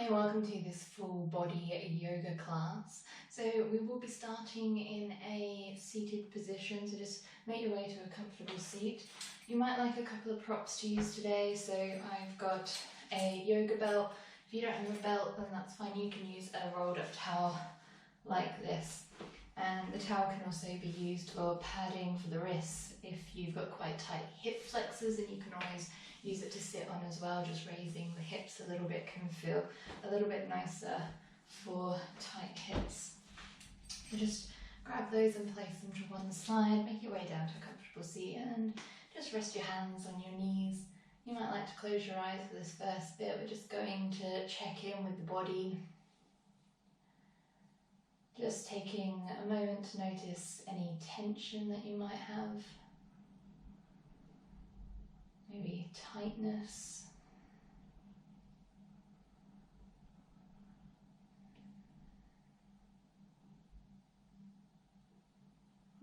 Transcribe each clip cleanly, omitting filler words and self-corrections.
Hi, welcome to this full body yoga class. So we will be starting in a seated position, so just make your way to a comfortable seat. You might like a couple of props to use today, so I've got a yoga belt. If you don't have a belt, then that's fine, you can use a rolled up towel like this. And the towel can also be used for padding for the wrists. If you've got quite tight hip flexors, then you can always use it to sit on as well. Just raising the hips a little bit can feel a little bit nicer for tight hips. So just grab those and place them to one side, make your way down to a comfortable seat and just rest your hands on your knees. You might like to close your eyes for this first bit. We're just going to check in with the body. Just taking a moment to notice any tension that you might have. Maybe tightness.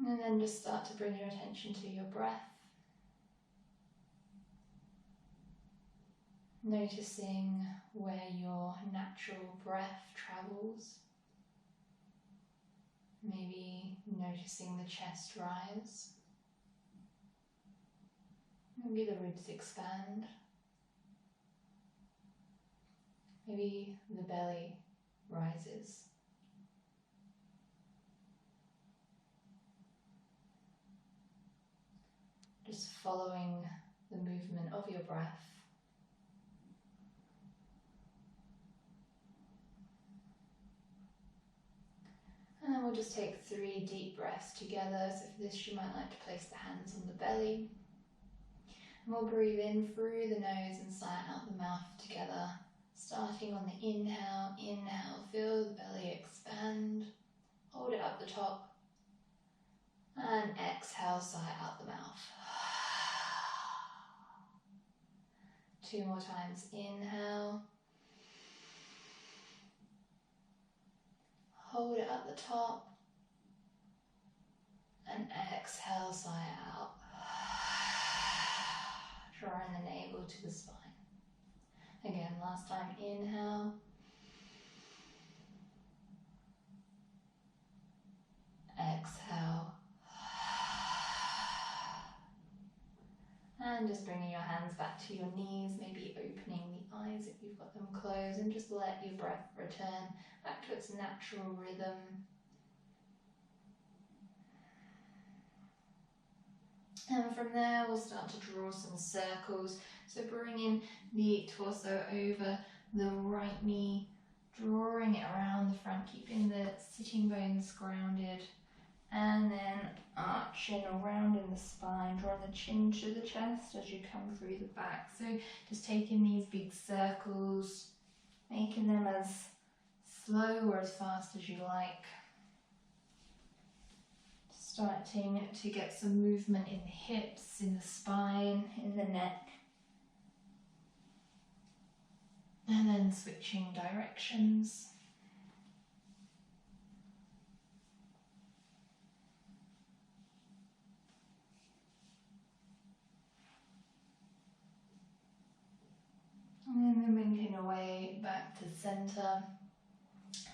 And then just start to bring your attention to your breath. Noticing where your natural breath travels. Maybe noticing the chest rise. Maybe the ribs expand. Maybe the belly rises. Just following the movement of your breath. And then we'll just take 3 deep breaths together. So for this you might like to place the hands on the belly. And we'll breathe in through the nose and sigh out the mouth together. Starting on the inhale, feel the belly expand. Hold it up the top. And exhale, sigh out the mouth. 2 more times, inhale. Hold it at the top. And exhale, sigh out. Drawing the navel to the spine. Again, last time, inhale. Exhale. And just bringing your hands back to your knees, maybe opening the eyes if you've got them closed, and just let your breath return back to its natural rhythm. And from there we'll start to draw some circles. So bringing the torso over the right knee, drawing it around the front, keeping the sitting bones grounded, and then arching around in the spine, drawing the chin to the chest as you come through the back. So just taking these big circles, making them as slow or as fast as you like. Starting to get some movement in the hips, in the spine, in the neck. And then switching directions. And then making your way back to center.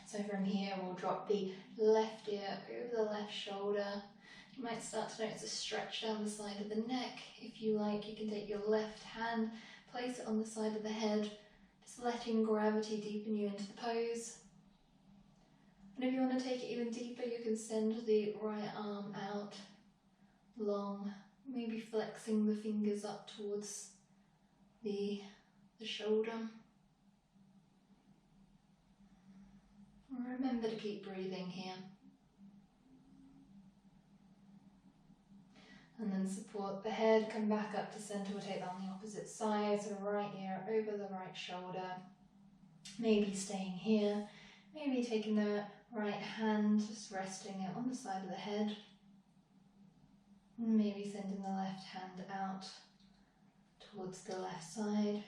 So from here we'll drop the left ear over the left shoulder. You might start to notice a stretch down the side of the neck. If you like, you can take your left hand, place it on the side of the head, just letting gravity deepen you into the pose. And if you want to take it even deeper, you can send the right arm out long, maybe flexing the fingers up towards the shoulder. Remember to keep breathing here. And then support the head, come back up to center. We'll take that on the opposite side. So right ear over the right shoulder. Maybe staying here. Maybe taking the right hand, just resting it on the side of the head. Maybe sending the left hand out towards the left side.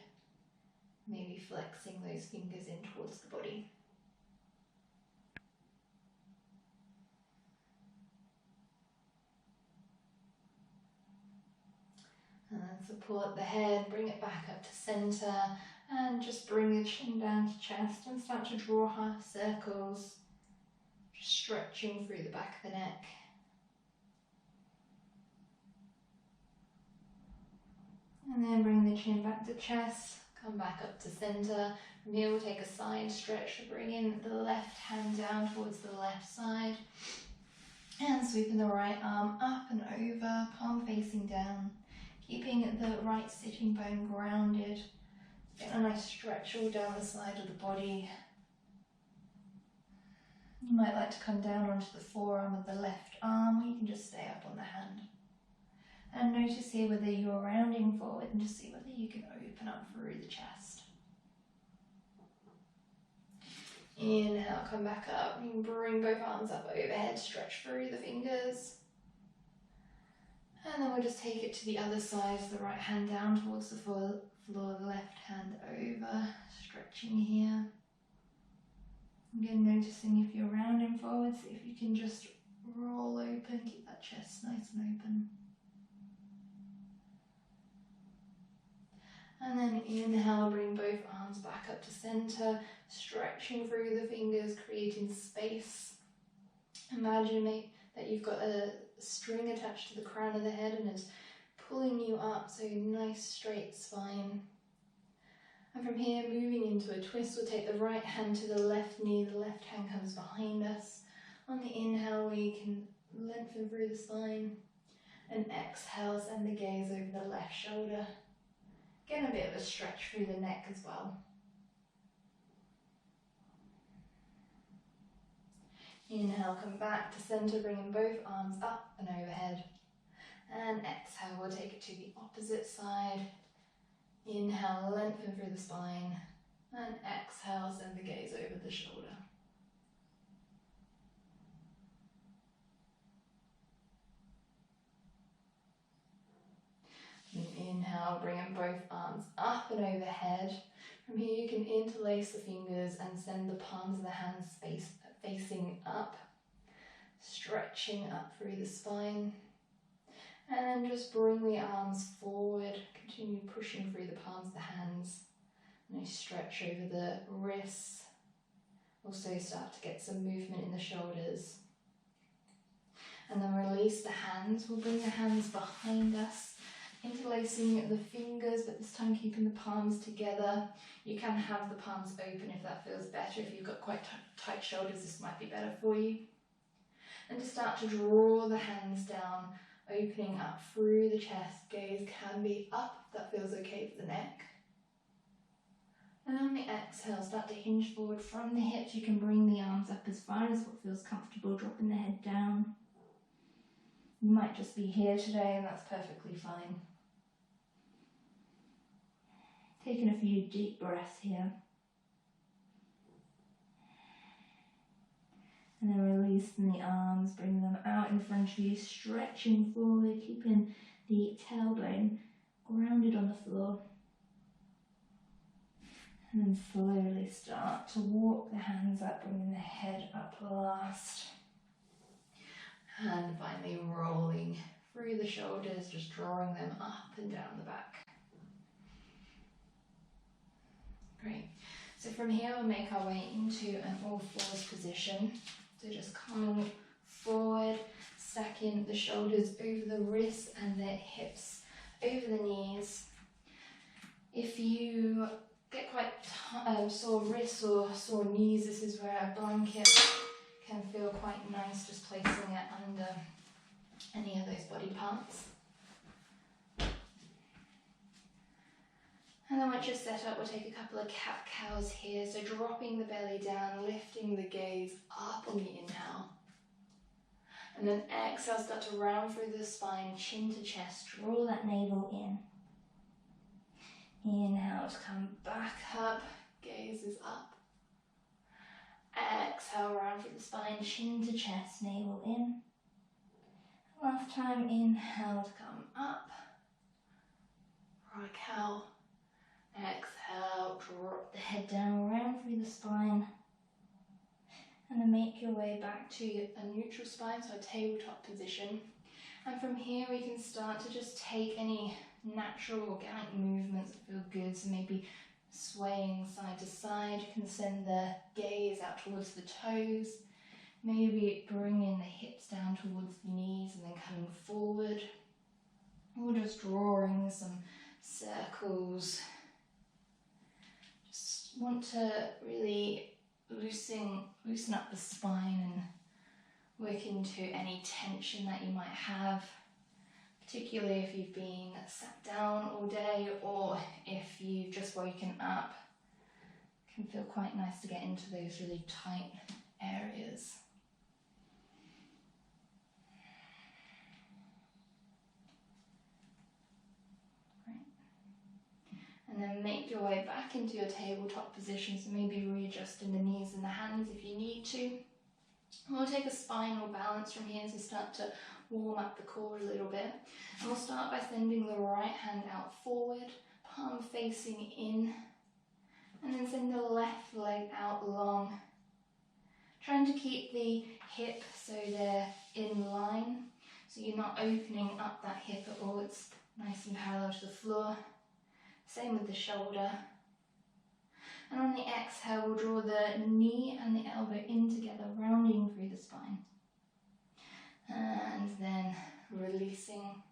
Maybe flexing those fingers in towards the body. And then support the head, bring it back up to center, And just bring the chin down to chest and start to draw half circles, just stretching through the back of the neck. And then bring the chin back to chest, come back up to center. From here we'll take a side stretch to bring in the left hand down towards the left side. And sweeping the right arm up and over, palm facing down, keeping the right sitting bone grounded. Get a nice stretch all down the side of the body. You might like to come down onto the forearm of the left arm, or you can just stay up on the hand. And notice here whether you're rounding forward and just see whether you can open up through the chest. Inhale, come back up. You can bring both arms up overhead, stretch through the fingers. And then we'll just take it to the other side, the right hand down towards the floor, the left hand over, stretching here. Again, noticing if you're rounding forward, see if you can just roll open, keep that chest nice and open. And then inhale, bring both arms back up to center, stretching through the fingers, creating space. Imagine that you've got a string attached to the crown of the head and it's pulling you up, so nice straight spine. And from here, moving into a twist, we'll take the right hand to the left knee, the left hand comes behind us. On the inhale, we can lengthen through the spine, and exhale, send the gaze over the left shoulder. Get a bit of a stretch through the neck as well. Inhale, come back to center, bringing both arms up and overhead. And exhale, we'll take it to the opposite side. Inhale, lengthen through the spine. And exhale, send the gaze over the shoulder. And inhale, bringing both arms up and overhead. From here, you can interlace the fingers and send the palms of the hands facing up, stretching up through the spine. And then just bring the arms forward, continue pushing through the palms of the hands. Nice stretch over the wrists. Also start to get some movement in the shoulders. And then release the hands. We'll bring the hands behind us, interlacing the fingers, but this time keeping the palms together. You can have the palms open if that feels better. If you've got quite tight shoulders, this might be better for you. And just start to draw the hands down, opening up through the chest. Gaze can be up if that feels okay for the neck. And on the exhale, start to hinge forward from the hips. You can bring the arms up as far as what feels comfortable, dropping the head down. You might just be here today, and that's perfectly fine. Taking a few deep breaths here. And then releasing the arms, bring them out in front of you, stretching forward, keeping the tailbone grounded on the floor. And then slowly start to walk the hands up, bringing the head up last. And finally rolling through the shoulders, just drawing them up and down the back. Great. So from here we'll make our way into an all fours position. So just coming forward, stacking the shoulders over the wrists and the hips over the knees. If you get quite sore wrists or sore knees, this is where a blanket can feel quite nice, just placing it under any of those body parts. And then once you're set up, we'll take a couple of cat-cows here. So dropping the belly down, lifting the gaze up on the inhale. And then exhale, start to round through the spine, chin to chest, draw that navel in. Inhale to come back up, gaze is up. Exhale, round through the spine, chin to chest, navel in. Last time, inhale to come up. For a cow. Exhale, drop the head down, round through the spine. And then make your way back to a neutral spine, so a tabletop position. And from here we can start to just take any natural organic movements that feel good. So maybe swaying side to side. You can send the gaze out towards the toes. Maybe bringing the hips down towards the knees and then coming forward. Or just drawing some circles. Just want to really loosen up the spine and work into any tension that you might have, particularly if you've been sat down all day or if you've just woken up. It can feel quite nice to get into those really tight areas. And then make your way back into your tabletop position, so maybe readjusting the knees and the hands if you need to. And we'll take a spinal balance from here, so start to warm up the core a little bit. And we'll start by sending the right hand out forward, palm facing in, and then send the left leg out long. Trying to keep the hip so they're in line, so you're not opening up that hip at all, it's nice and parallel to the floor. Same with the shoulder. And on the exhale, we'll draw the knee and the elbow in together, rounding through the spine. And then releasing.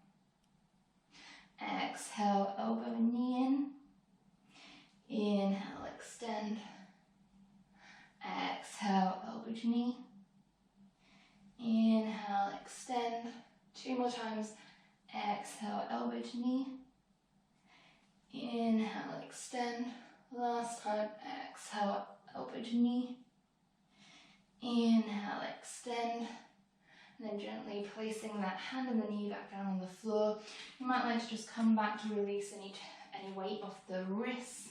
Exhale, elbow and knee in. Inhale, extend. Exhale, elbow to knee. Inhale, extend. 2 more times. Exhale, elbow to knee. Inhale, extend. Last time, exhale, elbow to knee. Inhale, extend. And then gently placing that hand and the knee back down on the floor. You might like to just come back to release any weight off the wrists.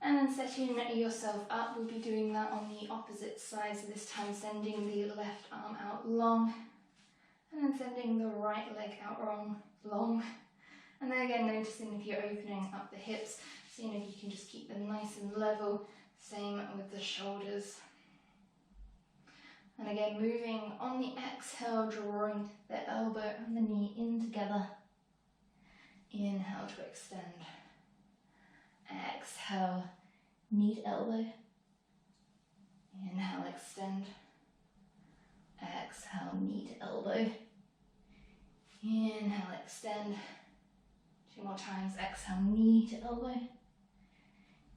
And then setting yourself up, we'll be doing that on the opposite side. So this time sending the left arm out long. And then sending the right leg out long. And then again, noticing if you're opening up the hips, seeing if you can just keep them nice and level. Same with the shoulders. And again, moving on the exhale, drawing the elbow and the knee in together. Inhale to extend. Exhale, knee to elbow. Inhale, extend. Exhale, knee to elbow. Inhale, extend. 2 more times. Exhale, knee to elbow.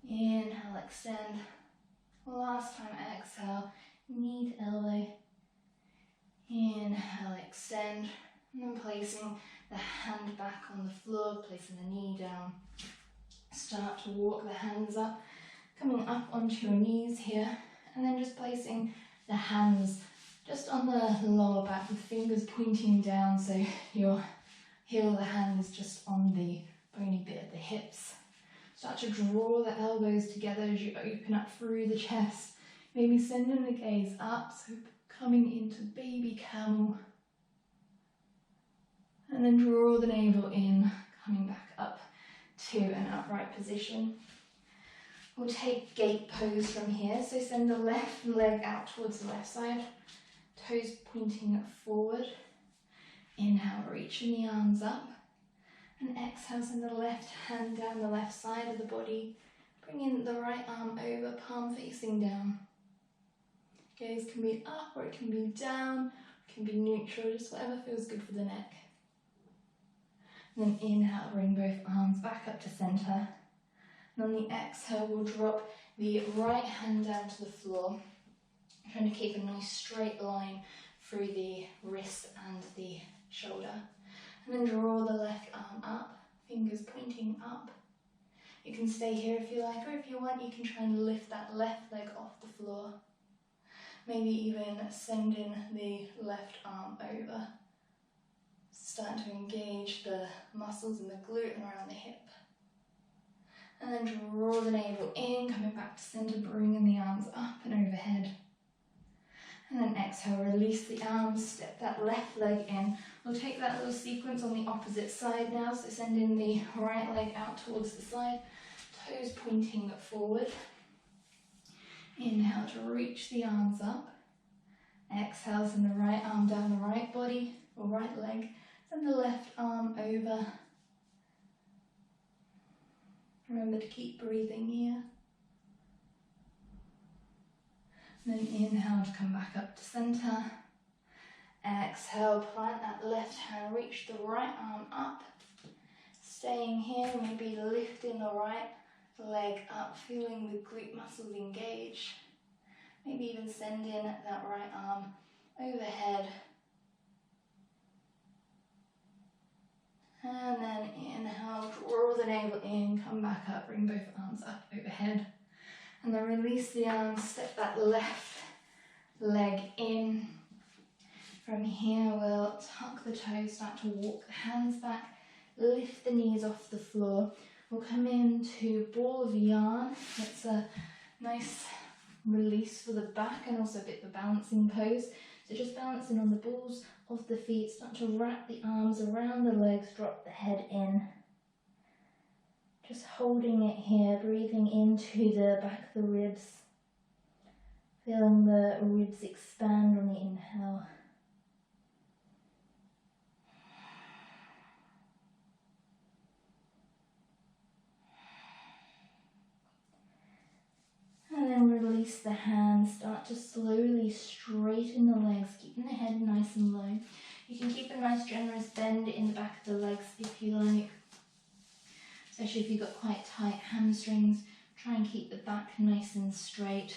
Inhale, extend. Last time, exhale, knee to elbow. Inhale, extend. And then placing the hand back on the floor, placing the knee down. Start to walk the hands up, coming up onto your knees here. And then just placing the hands just on the lower back with fingers pointing down, so your heel of the hand is just on the bony bit of the hips. Start to draw the elbows together as you open up through the chest. Maybe sending the gaze up, so coming into baby camel. And then draw the navel in, coming back up to an upright position. We'll take gate pose from here, so send the left leg out towards the left side, toes pointing forward. Inhale, reaching the arms up, and exhale, send the left hand down the left side of the body, bringing the right arm over, palm facing down. Gaze can be up or it can be down, it can be neutral, just whatever feels good for the neck. And then inhale, bring both arms back up to center. And on the exhale, we'll drop the right hand down to the floor, trying to keep a nice straight line through the wrist and the shoulder. And then draw the left arm up, fingers pointing up. You can stay here if you like, or if you want, you can try and lift that left leg off the floor. Maybe even sending the left arm over. Start to engage the muscles in the glute and around the hip. And then draw the navel in, coming back to center, bringing the arms up and overhead. And then exhale, release the arms, step that left leg in. We'll take that little sequence on the opposite side now, so sending the right leg out towards the side, toes pointing forward. Inhale to reach the arms up. Exhale, send the right arm down the right body, or right leg. Send the left arm over. Remember to keep breathing here. And then inhale to come back up to centre. Exhale, plant that left hand, reach the right arm up. Staying here, maybe lifting the right leg up, feeling the glute muscles engage. Maybe even sending that right arm overhead. And then inhale, draw the navel in, come back up, bring both arms up overhead. And then release the arms, step that left leg in. From here, we'll tuck the toes, start to walk the hands back, lift the knees off the floor. We'll come into ball of yarn. It's a nice release for the back and also a bit of a balancing pose. So just balancing on the balls of the feet, start to wrap the arms around the legs, drop the head in. Just holding it here, breathing into the back of the ribs. Feeling the ribs expand on the inhale. And then release the hands, start to slowly straighten the legs, keeping the head nice and low. You can keep a nice generous bend in the back of the legs if you like. Especially if you've got quite tight hamstrings, try and keep the back nice and straight.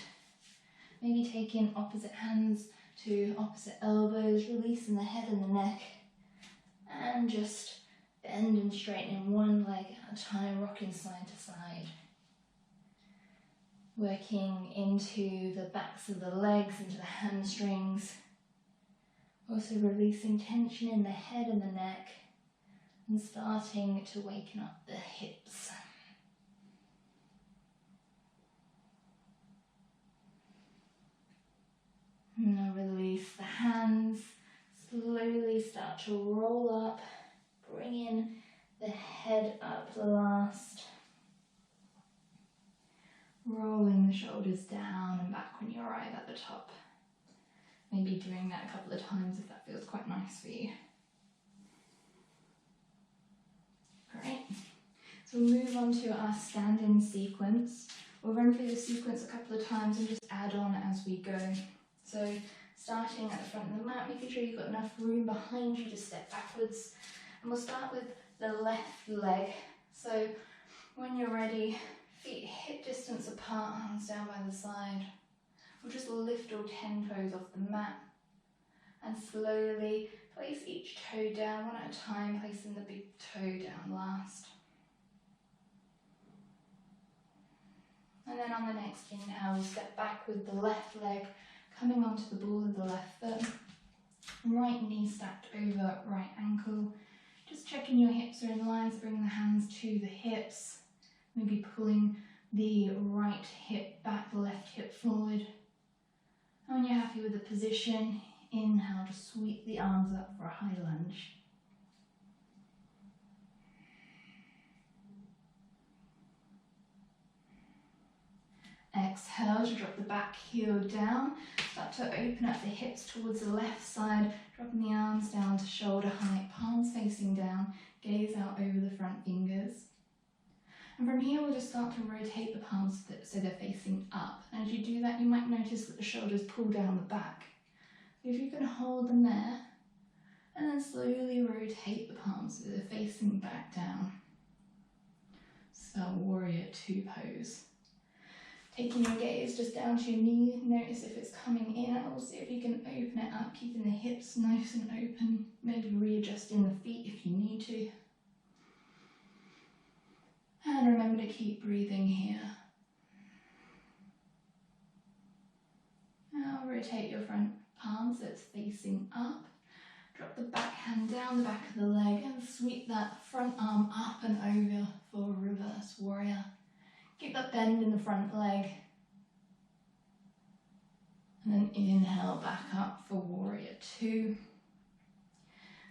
Maybe taking opposite hands to opposite elbows, releasing the head and the neck. And just bend and straighten one leg at a time, rocking side to side. Working into the backs of the legs, into the hamstrings. Also releasing tension in the head and the neck. And starting to waken up the hips. Now release the hands. Slowly start to roll up. Bring in the head up last. Rolling the shoulders down and back when you arrive at the top. Maybe doing that a couple of times if that feels quite nice for you. Great. So we'll move on to our stand-in sequence. We'll run through the sequence a couple of times and just add on as we go. So starting at the front of the mat, making sure you've got enough room behind you to step backwards. And we'll start with the left leg. So when you're ready, feet hip distance apart, hands down by the side. We'll just lift all 10 toes off the mat and slowly place each toe down one at a time, placing the big toe down last. And then on the next inhale, we'll step back with the left leg coming onto the ball of the left foot. Right knee stacked over right ankle. Just checking your hips are in line, so bring the hands to the hips. Maybe pulling the right hip back, the left hip forward. And when you're happy with the position, inhale, just sweep the arms up for a high lunge. Exhale to drop the back heel down. Start to open up the hips towards the left side, dropping the arms down to shoulder height, palms facing down, gaze out over the front fingers. And from here, we'll just start to rotate the palms so they're facing up. And as you do that, you might notice that the shoulders pull down the back. So if you can hold them there, and then slowly rotate the palms so they're facing back down. So warrior two pose. Taking your gaze just down to your knee, notice if it's coming in, and we'll see if you can open it up, keeping the hips nice and open, maybe readjusting the feet if you need to. And remember to keep breathing here. Now rotate your front palm so it's facing up. Drop the back hand down the back of the leg and sweep that front arm up and over for reverse warrior. Keep that bend in the front leg. And then inhale back up for warrior two.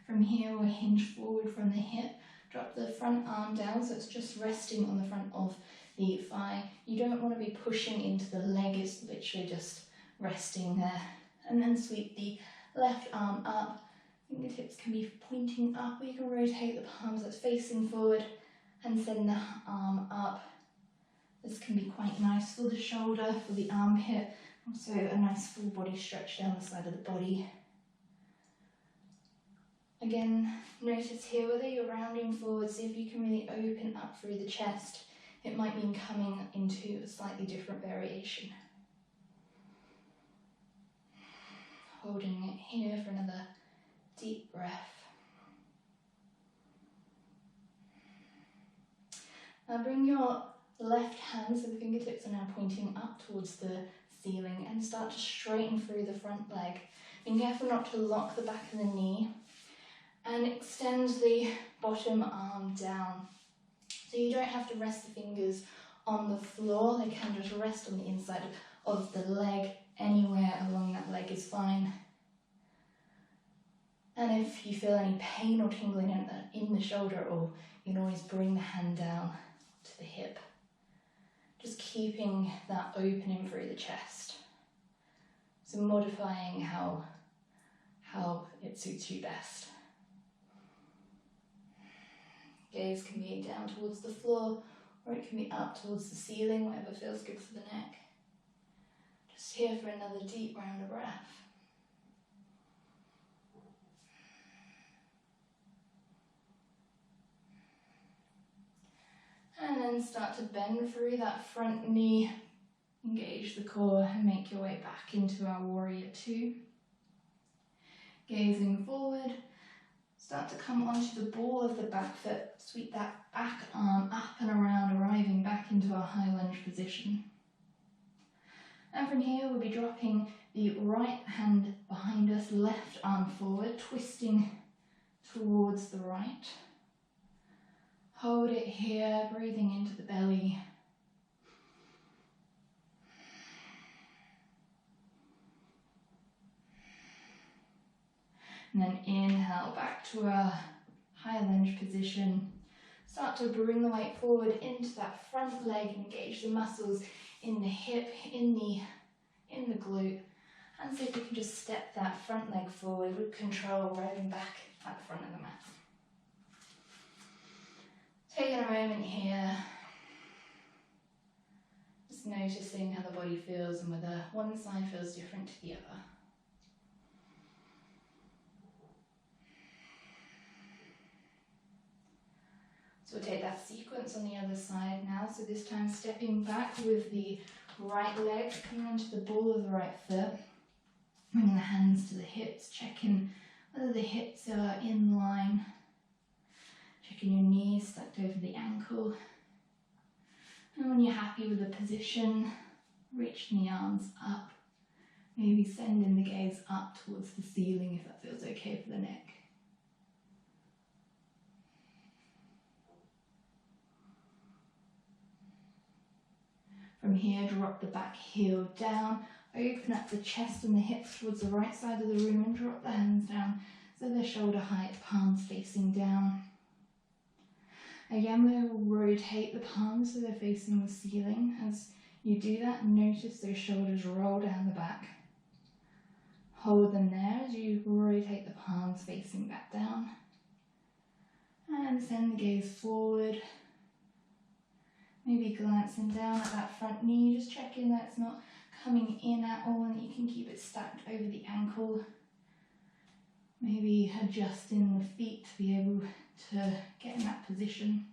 From here we'll hinge forward from the hip. Drop the front arm down so it's just resting on the front of the thigh. You don't want to be pushing into the leg, it's literally just resting there. And then sweep the left arm up. Fingertips can be pointing up, or you can rotate the palms that's facing forward and send the arm up. This can be quite nice for the shoulder, for the armpit, also a nice full body stretch down the side of the body. Again, notice here whether you're rounding forward, see if you can really open up through the chest. It might mean coming into a slightly different variation. Holding it here for another deep breath. Now bring your left hand, so the fingertips are now pointing up towards the ceiling, and start to straighten through the front leg. Be careful not to lock the back of the knee, and extend the bottom arm down. So you don't have to rest the fingers on the floor, they can just rest on the inside of the leg. Anywhere along that leg is fine. And if you feel any pain or tingling in the shoulder at all, you can always bring the hand down to the hip. Just keeping that opening through the chest. So modifying how it suits you best. Gaze can be down towards the floor, or it can be up towards the ceiling, whatever feels good for the neck. Just here for another deep round of breath. And then start to bend through that front knee, engage the core, and make your way back into our warrior two. Gazing forward, start to come onto the ball of the back foot, sweep that back arm up and around, arriving back into our high lunge position. And from here we'll be dropping the right hand behind us, left arm forward, twisting towards the right. Hold it here, breathing into the belly. And then inhale back to our high lunge position. Start to bring the weight forward into that front leg, engage the muscles in the hip, in the glute. And see if you can just step that front leg forward with control, arriving back at the front of the mat. Taking a moment here, just noticing how the body feels and whether one side feels different to the other. So we'll take that sequence on the other side now. So this time stepping back with the right leg, coming onto the ball of the right foot, bringing the hands to the hips, checking whether the hips are in line. Checking your knees stacked over the ankle. And when you're happy with the position, reaching the arms up. Maybe sending the gaze up towards the ceiling if that feels okay for the neck. From here, drop the back heel down. Open up the chest and the hips towards the right side of the room and drop the hands down so they're shoulder height, palms facing down. Again, we'll rotate the palms so they're facing the ceiling. As you do that, notice those shoulders roll down the back. Hold them there as you rotate the palms facing back down. And send the gaze forward. Maybe glancing down at that front knee, just checking that it's not coming in at all and that you can keep it stacked over the ankle. Maybe adjusting the feet to be able to get in that position.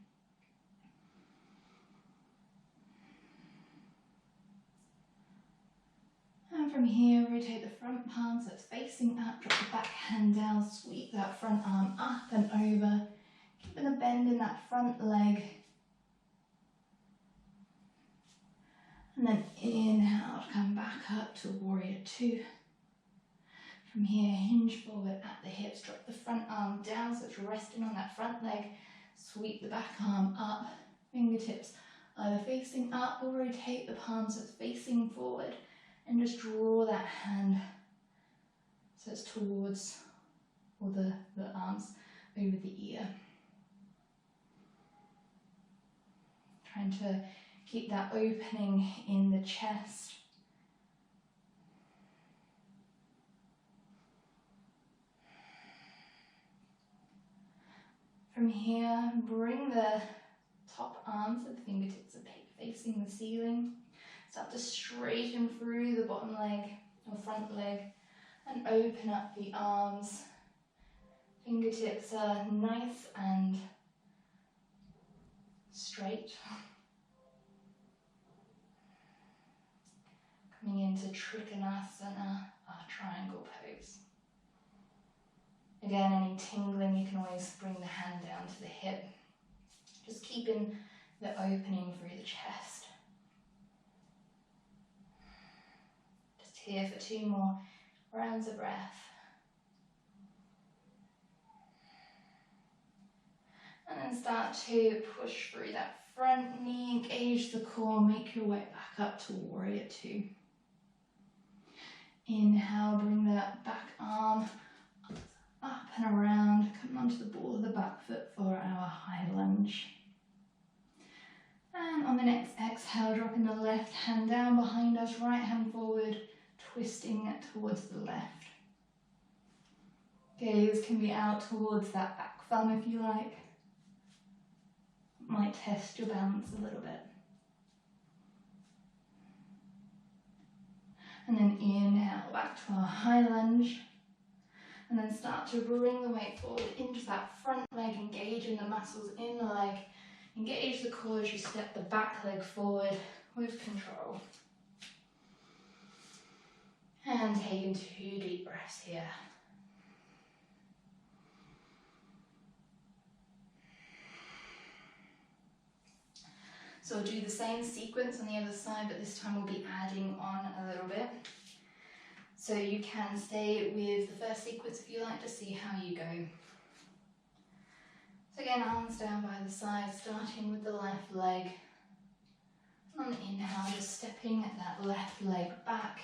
And from here, rotate the front palm so it's facing up, drop the back hand down, sweep that front arm up and over, keeping a bend in that front leg. And then inhale to come back up to warrior two. From here, hinge forward at the hips, drop the front arm down so it's resting on that front leg. Sweep the back arm up, fingertips either facing up or rotate the palm so it's facing forward. And just draw that hand so it's towards, or the arms over the ear. Trying to keep that opening in the chest. From here, bring the top arms of the fingertips are facing the ceiling. Start to straighten through the bottom leg or front leg and open up the arms. Fingertips are nice and straight. Coming into Trikonasana, our triangle pose. Again, any tingling, you can always bring the hand down to the hip. Just keeping the opening through the chest. Just here for 2 more rounds of breath. And then start to push through that front knee, engage the core, make your way back up to Warrior Two. Inhale, bring that back arm up and around, coming onto the ball of the back foot for our high lunge. And on the next exhale, dropping the left hand down behind us, right hand forward, twisting towards the left. Gaze can be out towards that back thumb if you like. Might test your balance a little bit. And then inhale back to our high lunge. And then start to bring the weight forward into that front leg, engaging the muscles in the leg. Engage the core as you step the back leg forward with control. And taking 2 deep breaths here. So we'll do the same sequence on the other side, but this time we'll be adding on a little bit. So you can stay with the first sequence if you like to see how you go. So again, arms down by the side, starting with the left leg. On the inhale, just stepping that left leg back.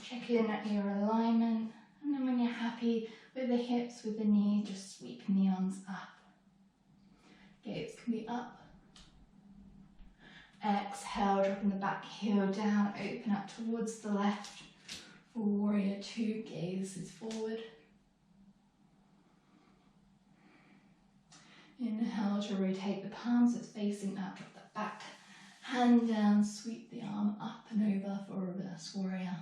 Check in at your alignment. And then when you're happy with the hips, with the knee, just sweeping the arms up. Gaze can be up. Exhale, dropping the back heel down, open up towards the left. Warrior Two, gaze is forward. Inhale to rotate the palms, it's facing up, drop the back hand down, sweep the arm up and over for reverse warrior.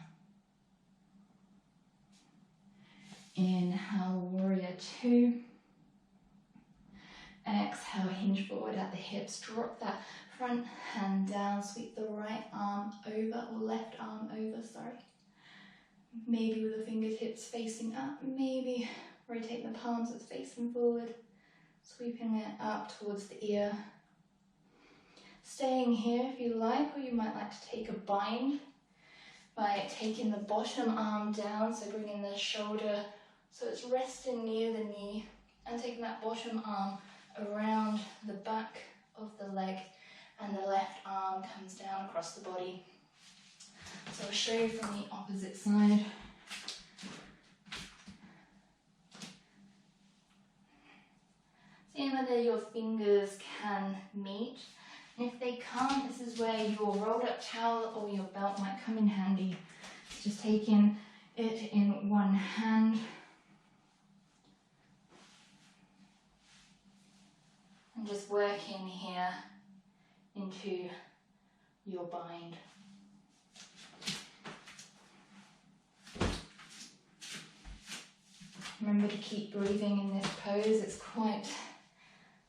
Inhale, Warrior Two. Exhale, hinge forward at the hips, drop that front hand down, sweep the right arm over, or left arm over, sorry. Maybe with the fingertips facing up, maybe rotate the palms, it's facing forward, sweeping it up towards the ear. Staying here if you like, or you might like to take a bind by taking the bottom arm down, so bringing the shoulder so it's resting near the knee, and taking that bottom arm around the back of the leg, and the left arm comes down across the body. So I'll show you from the opposite side. Seeing whether your fingers can meet. And if they can't, this is where your rolled up towel or your belt might come in handy. It's just taking it in one hand. And just working here into your bind. Remember to keep breathing in this pose, it's quite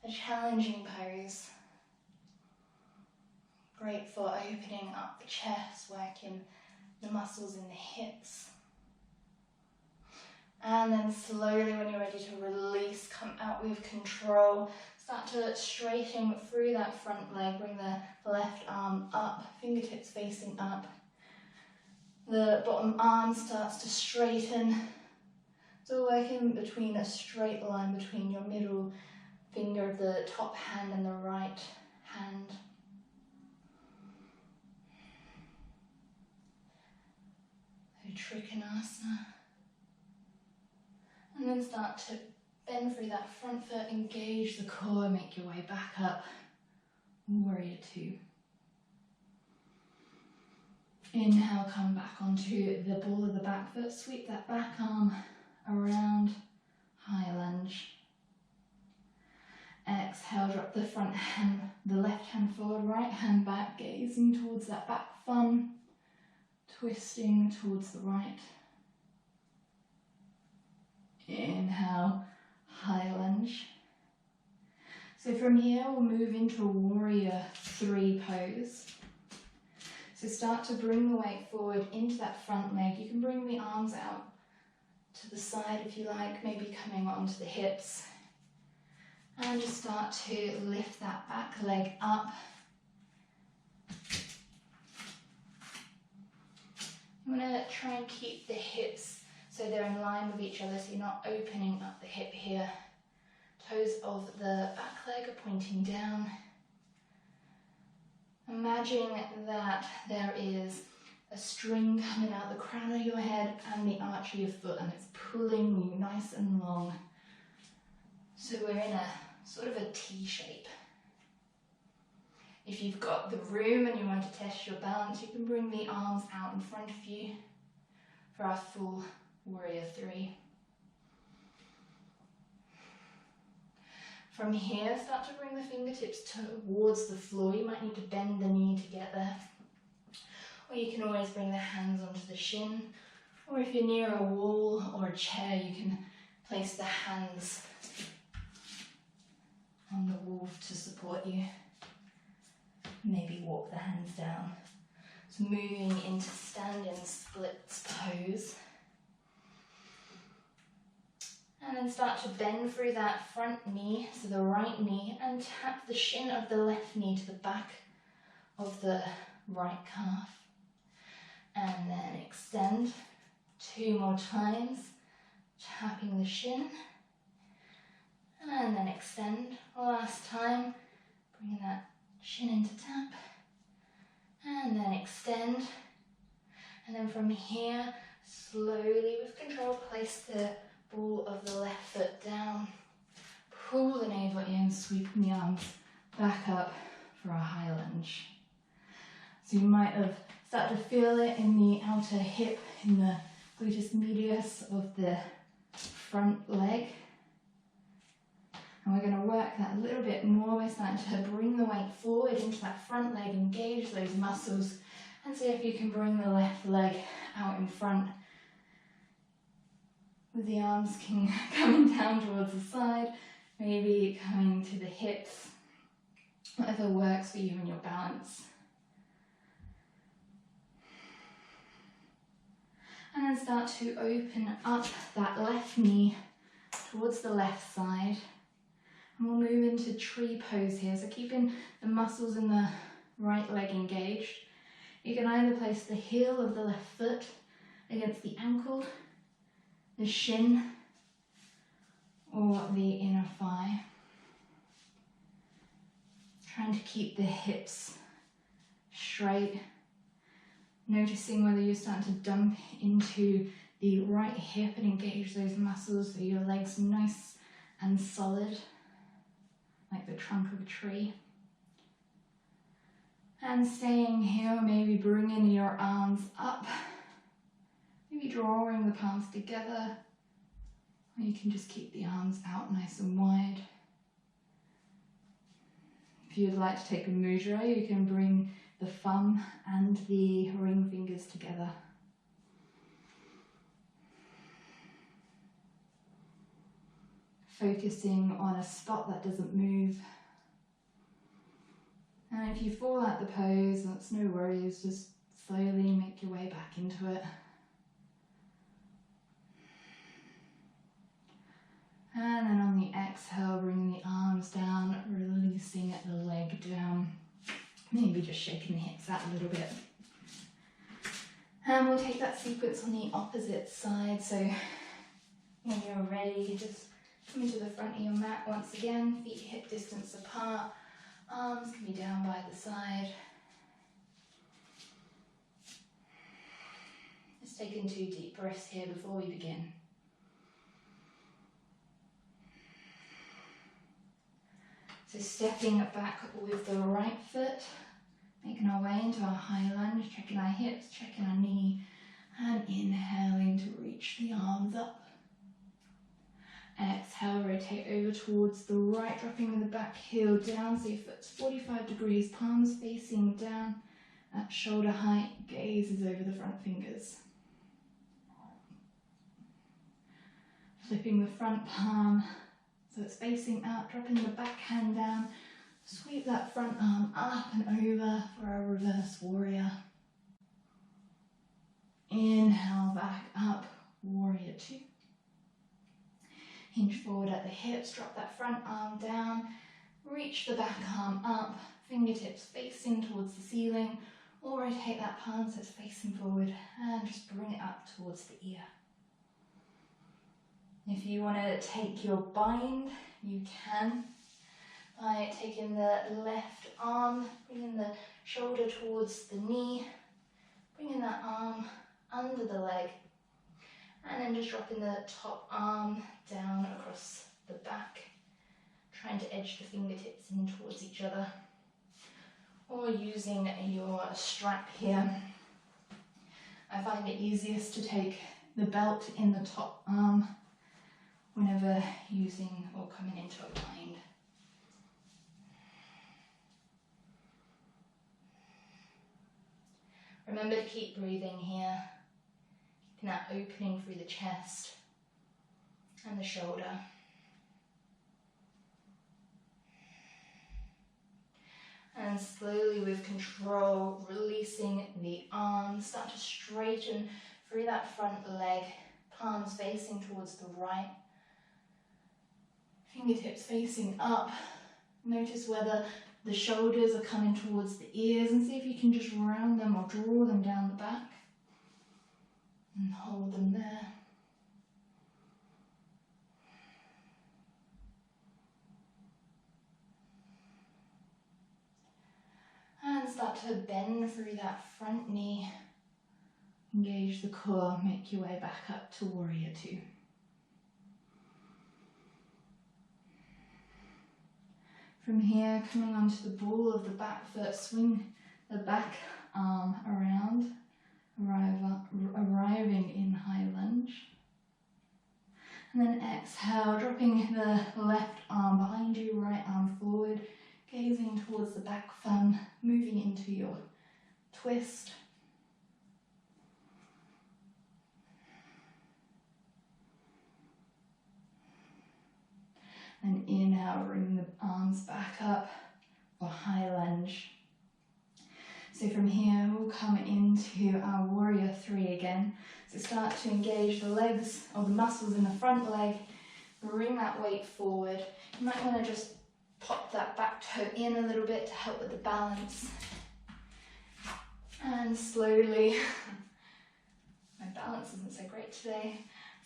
a challenging pose. Great for opening up the chest, working the muscles in the hips. And then slowly, when you're ready to release, come out with control. Start to straighten through that front leg, bring the left arm up, fingertips facing up. The bottom arm starts to straighten. So working between a straight line between your middle finger of the top hand and the right hand. So Trikonasana. And then start to bend through that front foot, engage the core, make your way back up. Warrior Two. Inhale, come back onto the ball of the back foot, sweep that back arm around, high lunge. exhale, drop the front hand, the left hand forward, right hand back, gazing towards that back thumb, twisting towards the right. Inhale, high lunge. So from here we'll move into a warrior 3 pose. So start to bring the weight forward into that front leg. You can bring the arms out to the side if you like, maybe coming onto the hips. And just start to lift that back leg up. You want to try and keep the hips so they're in line with each other, so you're not opening up the hip here. Toes of the back leg are pointing down. Imagine that there is a string coming out the crown of your head and the arch of your foot, and it's pulling you nice and long. So we're in a sort of a T shape. If you've got the room and you want to test your balance, you can bring the arms out in front of you for our full warrior 3. From here, start to bring the fingertips towards the floor. You might need to bend the knee to get there. Or you can always bring the hands onto the shin. Or if you're near a wall or a chair, you can place the hands on the wall to support you. Maybe walk the hands down. So moving into standing splits pose. And then start to bend through that front knee, so the right knee, and tap the shin of the left knee to the back of the right calf. And then extend 2 more times, tapping the shin. And then extend. Last time, bring that shin into tap. And then extend. And then from here, slowly with control, place the ball of the left foot down. Pull the navel in, sweeping the arms back up for a high lunge. So you might have started to feel it in the outer hip, in the gluteus medius of the front leg. And we're going to work that a little bit more. We're starting to bring the weight forward into that front leg, engage those muscles, and see if you can bring the left leg out in front with the arms coming down towards the side, maybe coming to the hips, whatever works for you and your balance. And then start to open up that left knee towards the left side. And we'll move into tree pose here, so keeping the muscles in the right leg engaged. You can either place the heel of the left foot against the ankle, the shin, or the inner thigh. Trying to keep the hips straight. Noticing whether you're starting to dump into the right hip and engage those muscles so your legs are nice and solid, like the trunk of a tree. And staying here, maybe bringing your arms up, maybe drawing the palms together, or you can just keep the arms out nice and wide. If you'd like to take a mudra, you can bring the thumb and the ring fingers together. Focusing on a spot that doesn't move. And if you fall out the pose, that's no worries, just slowly make your way back into it. And then on the exhale, bring the arms down, releasing the leg down. Maybe just shaking the hips out a little bit. And we'll take that sequence on the opposite side. So when you're ready, just come into the front of your mat once again, feet hip distance apart. Arms can be down by the side. Just taking 2 deep breaths here before we begin. So stepping back with the right foot, making our way into our high lunge, checking our hips, checking our knee, and inhaling to reach the arms up. Exhale, rotate over towards the right, dropping the back heel down so your foot's 45 degrees, palms facing down at shoulder height, gaze is over the front fingers. Flipping the front palm so it's facing out, dropping the back hand down, sweep that front arm up and over for a reverse warrior. Inhale, back up, warrior two. Hinge forward at the hips, drop that front arm down, reach the back arm up, fingertips facing towards the ceiling, or rotate that palm so it's facing forward and just bring it up towards the ear. If you want to take your bind, you can by taking the left arm, bringing the shoulder towards the knee, bringing that arm under the leg, and then just dropping the top arm down across the back, trying to edge the fingertips in towards each other, or using your strap here. I find it easiest to take the belt in the top arm whenever using or coming into a bind. Remember to keep breathing here, keeping that opening through the chest and the shoulder. And slowly with control, releasing the arms, start to straighten through that front leg, palms facing towards the right, fingertips facing up. Notice whether the shoulders are coming towards the ears and see if you can just round them or draw them down the back and hold them there. And start to bend through that front knee. Engage the core, make your way back up to warrior two. From here, coming onto the ball of the back foot, swing the back arm around, arriving in high lunge. And then exhale, dropping the left arm behind you, right arm forward, gazing towards the back thumb, moving into your twist. And inhale, bring the arms back up for high lunge. So from here, we'll come into our warrior three again. So start to engage the legs or the muscles in the front leg. Bring that weight forward. You might want to just pop that back toe in a little bit to help with the balance. And slowly, my balance isn't so great today.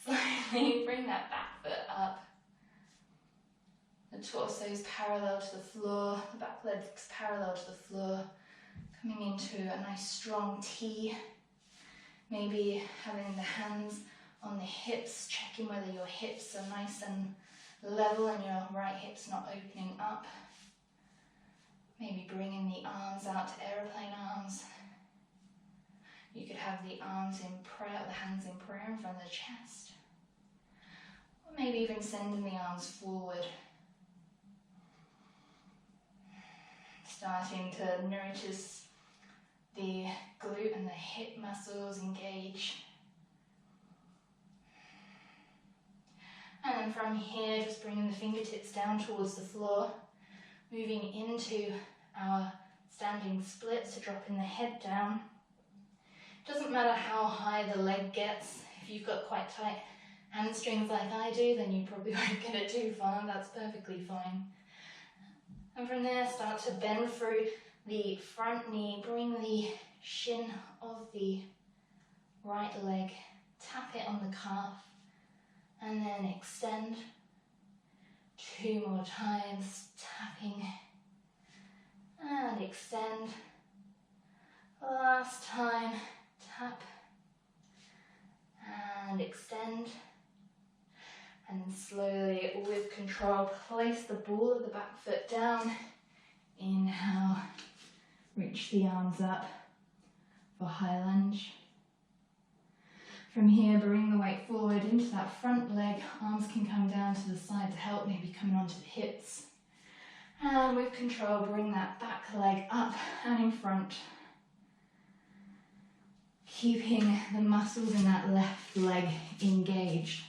Slowly bring that back foot up. The torso is parallel to the floor, the back leg's parallel to the floor, coming into a nice strong T. Maybe having the hands on the hips, checking whether your hips are nice and level and your right hip's not opening up. Maybe bringing the arms out to aeroplane arms. You could have the arms in prayer, the hands in prayer in front of the chest. Or maybe even sending the arms forward. Starting to notice the glute and the hip muscles engage. And then from here, just bringing the fingertips down towards the floor, moving into our standing split, so dropping the head down. Doesn't matter how high the leg gets. If you've got quite tight hamstrings like I do, then you probably won't get it too far. That's perfectly fine. And from there, start to bend through the front knee, bring the shin of the right leg, tap it on the calf, and then extend. 2 more times, tapping, and extend. Last time, tap, and extend. And then slowly, with control, place the ball of the back foot down. Inhale, reach the arms up for high lunge. From here, bring the weight forward into that front leg. Arms can come down to the side to help, maybe coming onto the hips. And with control, bring that back leg up and in front. Keeping the muscles in that left leg engaged.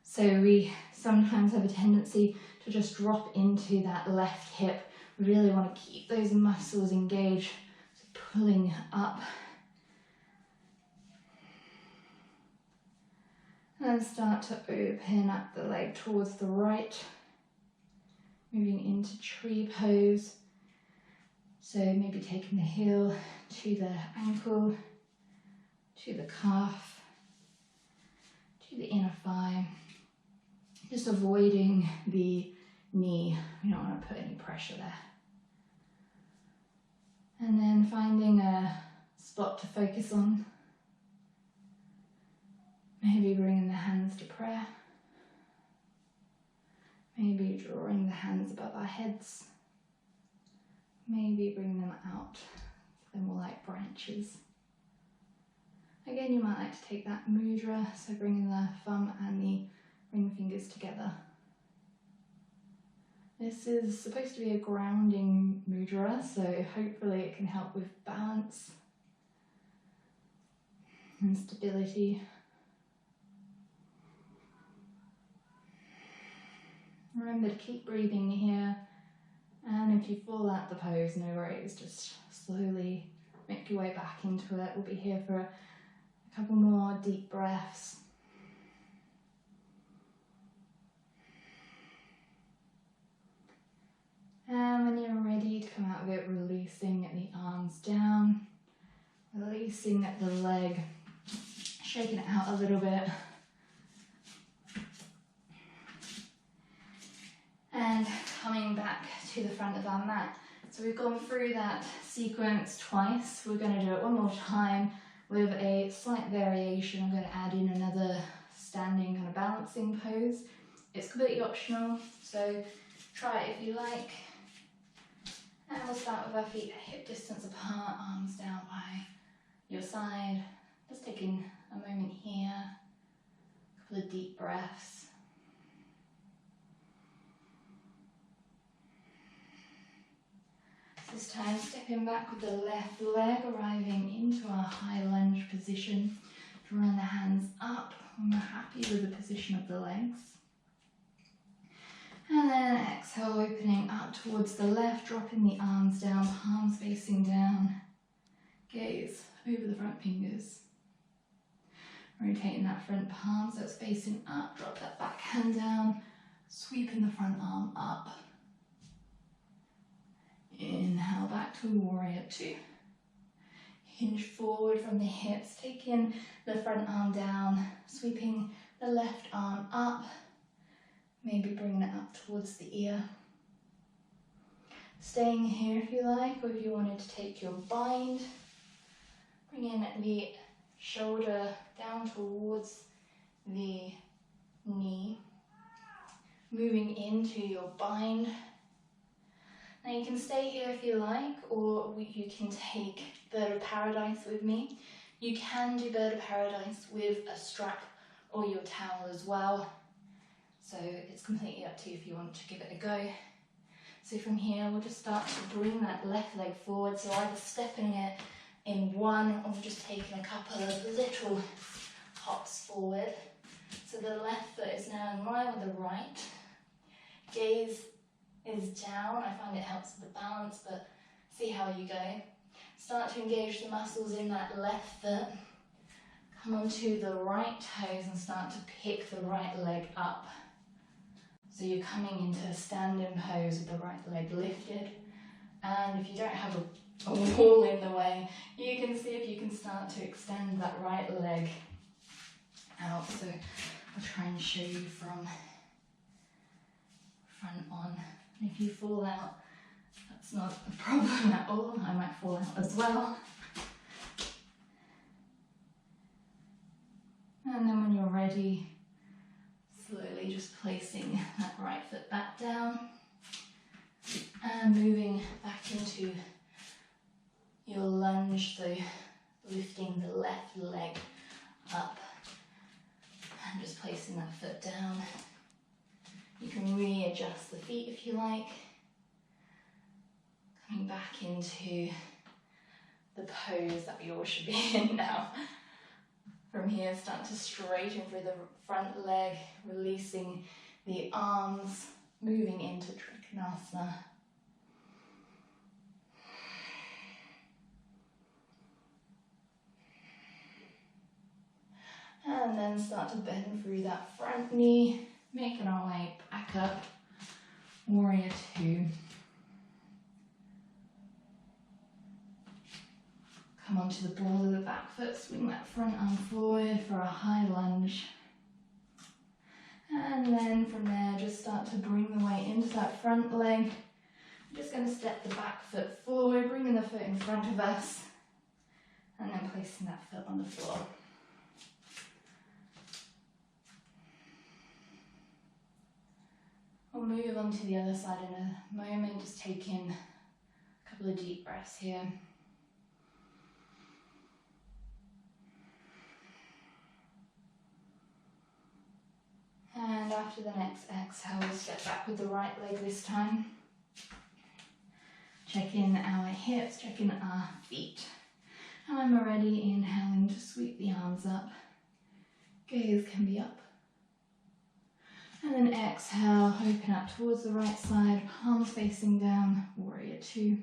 So we sometimes have a tendency to just drop into that left hip. We really want to keep those muscles engaged. So pulling up. And start to open up the leg towards the right. Moving into tree pose. So maybe taking the heel to the ankle, to the calf, to the inner thigh. Just avoiding the knee. We don't want to put any pressure there. And then finding a spot to focus on. Maybe bringing the hands to prayer. Maybe drawing the hands above our heads. Maybe bring them out so they're more like branches. Again, you might like to take that mudra, so bringing the thumb and the ring fingers together. This is supposed to be a grounding mudra, so hopefully it can help with balance and stability. Remember to keep breathing here, and if you fall out the pose, no worries, just slowly make your way back into it. We'll be here for a couple more deep breaths. And when you're ready to come out of it, releasing the arms down, releasing the leg, shaking it out a little bit. And coming back to the front of our mat. So we've gone through that sequence twice. We're going to do it one more time with a slight variation. I'm going to add in another standing kind of balancing pose. It's completely optional, so try it if you like. And we'll start with our feet hip distance apart, arms down by your side. Just taking a moment here, a couple of deep breaths. This time stepping back with the left leg, arriving into our high lunge position, drawing the hands up when we're happy with the position of the legs. And then exhale, opening up towards the left, dropping the arms down, palms facing down, gaze over the front fingers. Rotating that front palm so it's facing up, drop that back hand down, sweeping the front arm up. Inhale back to warrior two. Hinge forward from the hips, taking the front arm down, sweeping the left arm up, maybe bringing it up towards the ear. Staying here if you like, or if you wanted to take your bind, bringing the shoulder down towards the knee, moving into your bind. Now you can stay here if you like, or you can take Bird of Paradise with me. You can do Bird of Paradise with a strap or your towel as well. So it's completely up to you if you want to give it a go. So from here, we'll just start to bring that left leg forward. So either stepping it in one or just taking a couple of little hops forward. So the left foot is now in line with the right. Gaze is down. I find it helps with the balance, but see how you go. Start to engage the muscles in that left foot. Come onto the right toes and start to pick the right leg up. So you're coming into a standing pose with the right leg lifted. And if you don't have a wall in the way, you can see if you can start to extend that right leg out. So I'll try and show you from front on. If you fall out, that's not a problem at all. I might fall out as well. And then when you're ready, slowly just placing that right foot back down and moving back into your lunge, so lifting the left leg up And just placing that foot down. You can readjust the feet if you like. Coming back into the pose that we all should be in now. From here, start to straighten through the front leg, releasing the arms, moving into Trikonasana. And then start to bend through that front knee, making our way back up, Warrior Two. Come onto the ball of the back foot, swing that front arm forward for a high lunge. And then from there, just start to bring the weight into that front leg. I'm just going to step the back foot forward, bringing the foot in front of us, and then placing that foot on the floor. We'll move on to the other side in a moment, just taking a couple of deep breaths here. And after the next exhale, we'll step back with the right leg this time. Check in our hips, check in our feet. And when we're ready, inhaling, just sweep the arms up. Gaze can be up. And then exhale, open up towards the right side, palms facing down, Warrior Two.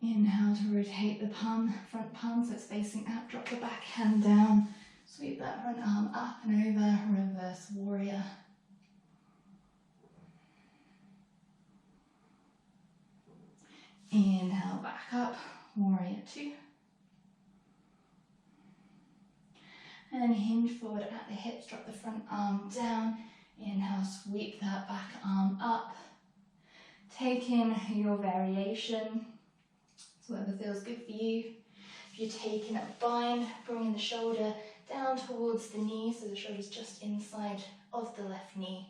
Inhale to rotate the front palm so it's facing out, drop the back hand down. Sweep that front arm up and over, reverse warrior. Inhale back up, Warrior Two. And then hinge forward at the hips, drop the front arm down. Inhale, sweep that back arm up. Take in your variation, so whatever feels good for you. If you're taking a bind, bringing the shoulder down towards the knee, so the shoulder's just inside of the left knee.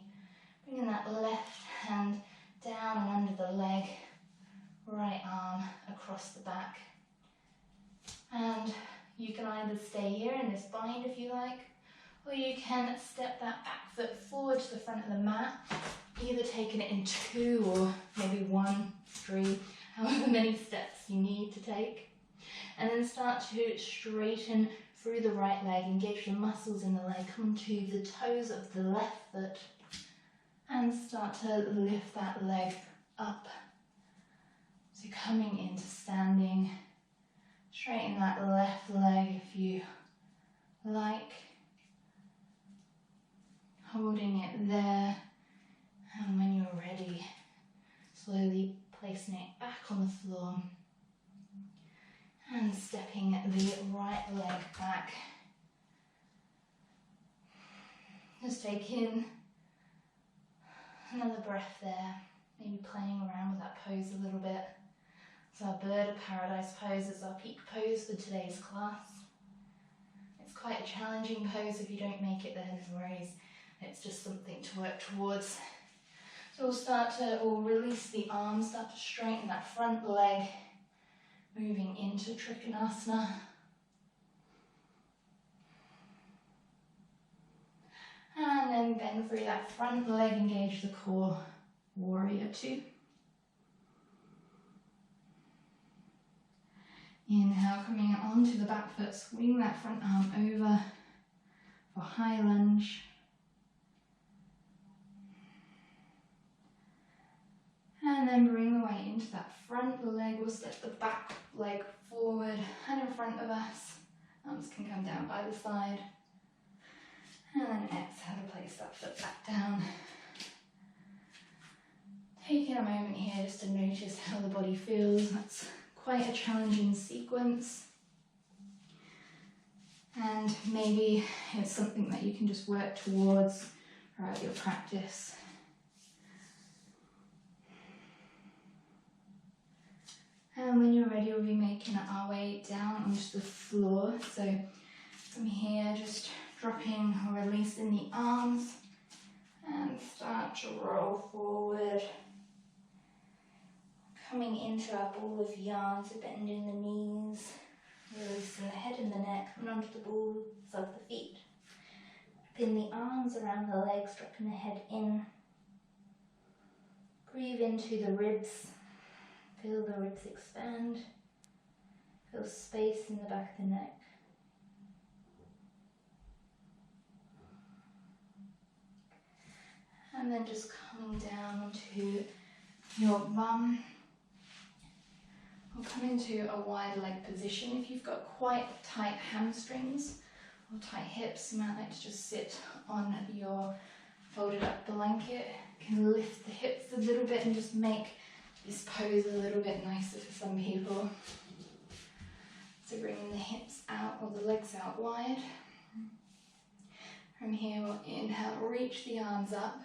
Bringing that left hand down and under the leg, right arm across the back. And you can either stay here in this bind if you like, or you can step that back foot forward to the front of the mat, either taking it in 2 or maybe 1, 3, however many steps you need to take. And then start to straighten through the right leg, engage the muscles in the leg, come to the toes of the left foot and start to lift that leg up. So coming into standing, straighten that left leg if you like, holding it there, and when you're ready, slowly placing it back on the floor. And stepping the right leg back. Just take in another breath there, maybe playing around with that pose a little bit. So our bird of paradise pose is our peak pose for today's class. It's quite a challenging pose. If you don't make it, then no worries. It's just something to work towards. So we'll release the arms, start to straighten that front leg. Moving into Trikonasana. And then bend through that front leg, engage the core, Warrior Two. Inhale, coming onto the back foot, swing that front arm over for high lunge. And then bring the weight into that front leg. We'll step the back leg forward and in front of us. Arms can come down by the side. And then exhale to place that foot back down. Taking a moment here just to notice how the body feels. That's quite a challenging sequence. And maybe it's something that you can just work towards throughout your practice. And when you're ready, we'll be making our way down onto the floor. So from here, just dropping or releasing the arms and start to roll forward. Coming into our ball of yarn, so bending the knees, releasing the head and the neck, and onto the balls of the feet. Pin the arms around the legs, dropping the head in. Breathe into the ribs. Feel the ribs expand. Feel space in the back of the neck. And then just coming down onto your bum. We'll come into a wide leg position. If you've got quite tight hamstrings or tight hips, you might like to just sit on your folded up blanket. You can lift the hips a little bit and just make this pose a little bit nicer for some people. So bringing the hips out or the legs out wide. From here we'll inhale, reach the arms up.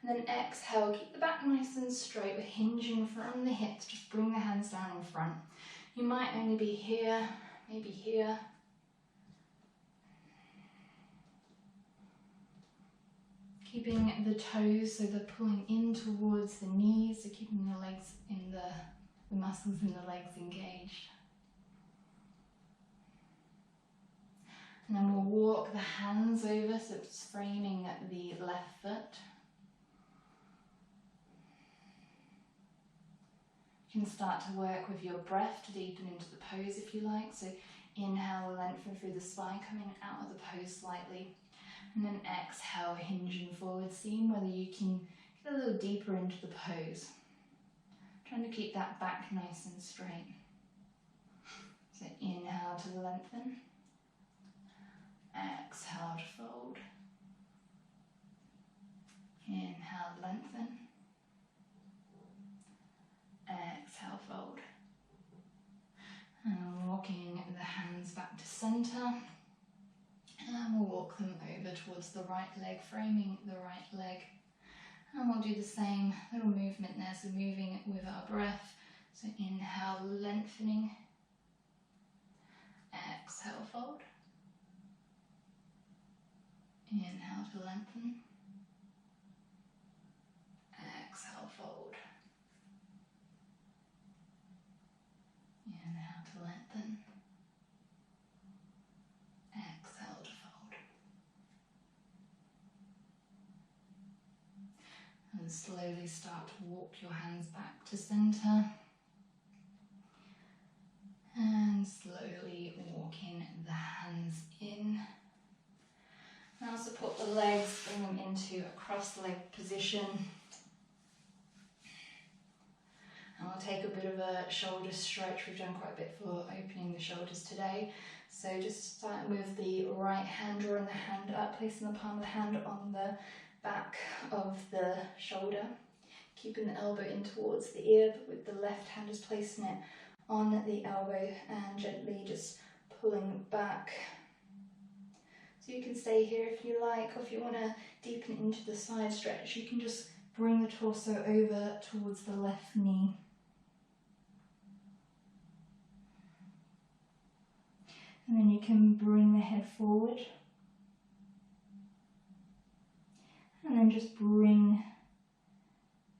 And then exhale, keep the back nice and straight. We're hinging from the hips, just bring the hands down in front. You might only be here, maybe here. Keeping the toes, so they're pulling in towards the knees, so keeping the legs in the muscles in the legs engaged. And then we'll walk the hands over, so it's framing the left foot. You can start to work with your breath to deepen into the pose if you like. So inhale, lengthen through the spine, coming out of the pose slightly. And then exhale, hinging forward, seeing whether you can get a little deeper into the pose. Trying to keep that back nice and straight. So inhale to lengthen. Exhale to fold. Inhale, lengthen. Exhale, fold. And walking the hands back to centre. And we'll walk them over towards the right leg, framing the right leg. And we'll do the same little movement there, so moving with our breath. So inhale, lengthening. Exhale, fold. Inhale to lengthen. Exhale, fold. Inhale to lengthen. Exhale to fold. And slowly start to walk your hands back to centre. And slowly walking the hands in. Now support the legs, bring them into a cross-leg position. And we'll take a bit of a shoulder stretch. We've done quite a bit for opening the shoulders today. So just starting with the right hand, drawing the hand up, placing the palm of the hand on the back of the shoulder. Keeping the elbow in towards the ear, but with the left hand just placing it on the elbow and gently just pulling back. So you can stay here if you like, or if you want to deepen into the side stretch, you can just bring the torso over towards the left knee. And then you can bring the head forward. And then just bring